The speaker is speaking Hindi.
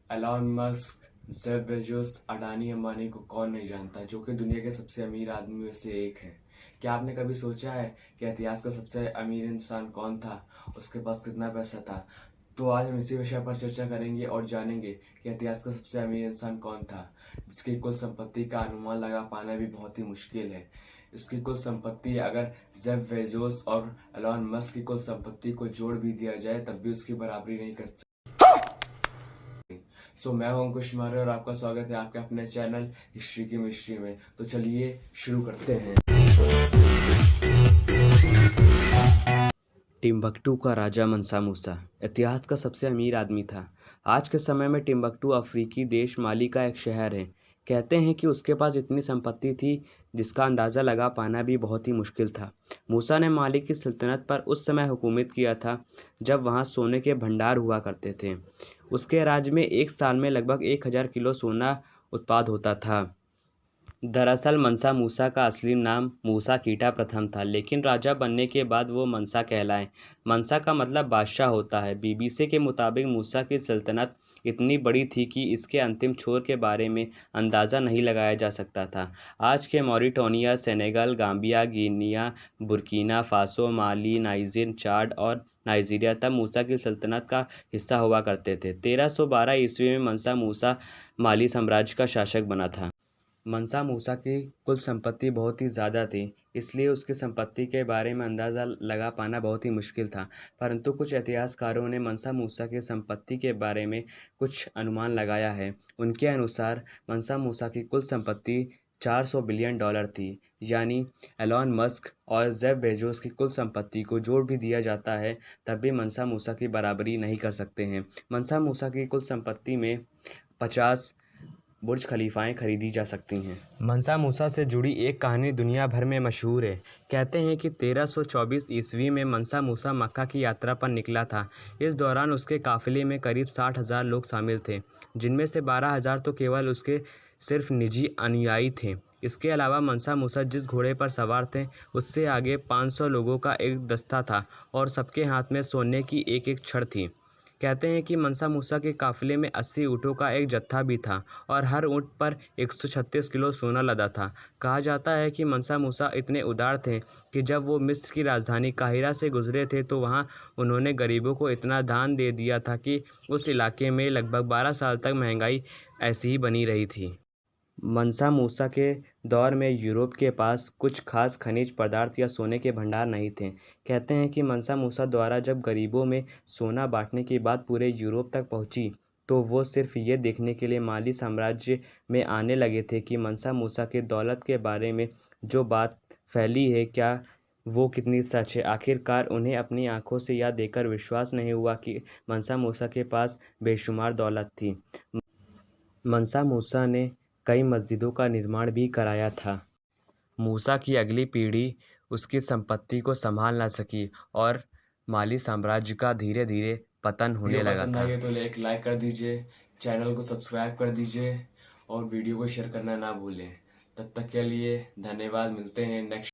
Elon Musk, Jeff Bezos, Adani Ambani को कौन नहीं जानता, जो कि दुनिया के सबसे अमीर आदमी में से एक है। क्या आपने कभी सोचा है कि इतिहास का सबसे अमीर इंसान कौन था, उसके पास कितना पैसा था? तो आज हम इसी विषय पर चर्चा करेंगे और जानेंगे कि इतिहास का सबसे अमीर इंसान कौन था, जिसकी कुल संपत्ति का अनुमान लगा पाना भी बहुत ही मुश्किल है। इसकी कुल संपत्ति अगर जेफ बेजोस और एलॉन मस्क की कुल संपत्ति को जोड़ भी दिया जाए तब भी उसकी बराबरी नहीं कर सकती। मैं हूं अंकुश मौर्य और आपका स्वागत है आपके अपने चैनल हिस्ट्री की मिस्ट्री में। तो चलिए शुरू करते हैं। टिम्बकटू का राजा मंसा मूसा इतिहास का सबसे अमीर आदमी था। आज के समय में टिम्बकटू अफ्रीकी देश माली का एक शहर है। कहते हैं कि उसके पास इतनी संपत्ति थी जिसका अंदाज़ा लगा पाना भी बहुत ही मुश्किल था। मूसा ने माली की सल्तनत पर उस समय हुकूमत किया था जब वहाँ सोने के भंडार हुआ करते थे। उसके राज्य में एक साल में लगभग 1000 किलो सोना उत्पाद होता था। दरअसल मंसा मूसा का असली नाम मूसा कीटा प्रथम था, लेकिन राजा बनने के बाद वो मंसा कहलाए। मंसा का मतलब बादशाह होता है। बीबीसी के मुताबिक मूसा की सल्तनत इतनी बड़ी थी कि इसके अंतिम छोर के बारे में अंदाज़ा नहीं लगाया जा सकता था। आज के Mauritania, Senegal, Gambia, Guinea, Burkina Faso, Mali, Niger, Chad और नाइजीरिया तब मूसा की सल्तनत का हिस्सा हुआ करते थे। 1312 ईस्वी में मंसा मूसा माली साम्राज्य का शासक बना था। मंसा मूसा की कुल संपत्ति बहुत ही ज़्यादा थी, इसलिए उसकी संपत्ति के बारे में अंदाज़ा लगा पाना बहुत ही मुश्किल था। परंतु कुछ इतिहासकारों ने मंसा मूसा की संपत्ति के बारे में कुछ अनुमान लगाया है। उनके अनुसार मंसा मूसा की कुल संपत्ति 400 बिलियन डॉलर थी। यानी एलॉन मस्क और जेफ बेजोस की कुल संपत्ति को जोड़ भी दिया जाता है तब भी मंसा मूसा की बराबरी नहीं कर सकते हैं। मंसा मूसा की कुल संपत्ति में 50 बुर्ज खलीफाएं खरीदी जा सकती हैं। मंसा मूसा से जुड़ी एक कहानी दुनिया भर में मशहूर है। कहते हैं कि 1324 ईस्वी में मंसा मूसा मक्का की यात्रा पर निकला था। इस दौरान उसके काफिले में करीब 60,000 लोग शामिल थे, जिनमें से 12,000 तो केवल उसके सिर्फ निजी अनुयायी थे। इसके अलावा मंसा मूसा जिस घोड़े पर सवार थे, उससे आगे 500 लोगों का एक दस्ता था और सबके हाथ में सोने की एक एक छड़ थी। कहते हैं कि मंसा मूसा के काफिले में 80 ऊँटों का एक जत्था भी था और हर ऊँट पर 136 किलो सोना लदा था। कहा जाता है कि मंसा मूसा इतने उदार थे कि जब वो मिस्र की राजधानी काहिरा से गुजरे थे तो वहाँ उन्होंने गरीबों को इतना दान दे दिया था कि उस इलाके में लगभग 12 साल तक महंगाई ऐसी ही बनी रही थी। मंसा मूसा के दौर में यूरोप के पास कुछ खास खनिज पदार्थ या सोने के भंडार नहीं थे। कहते हैं कि मंसा मूसा द्वारा जब गरीबों में सोना बांटने की बात पूरे यूरोप तक पहुंची तो वो सिर्फ ये देखने के लिए माली साम्राज्य में आने लगे थे कि मंसा मूसा के दौलत के बारे में जो बात फैली है क्या वो कितनी सच है। आखिरकार उन्हें अपनी आंखों से यह देखकर विश्वास नहीं हुआ कि मंसा मूसा के पास बेशुमार दौलत थी। मंसा मूसा ने कई मस्जिदों का निर्माण भी कराया था। मूसा की अगली पीढ़ी उसकी संपत्ति को संभाल ना सकी और माली साम्राज्य का धीरे धीरे पतन होने वीडियो लगा पसंद आई था। है तो एक लाइक कर दीजिए, चैनल को सब्सक्राइब कर दीजिए और वीडियो को शेयर करना ना भूलें। तब तक के लिए धन्यवाद। मिलते हैं नेक्स्ट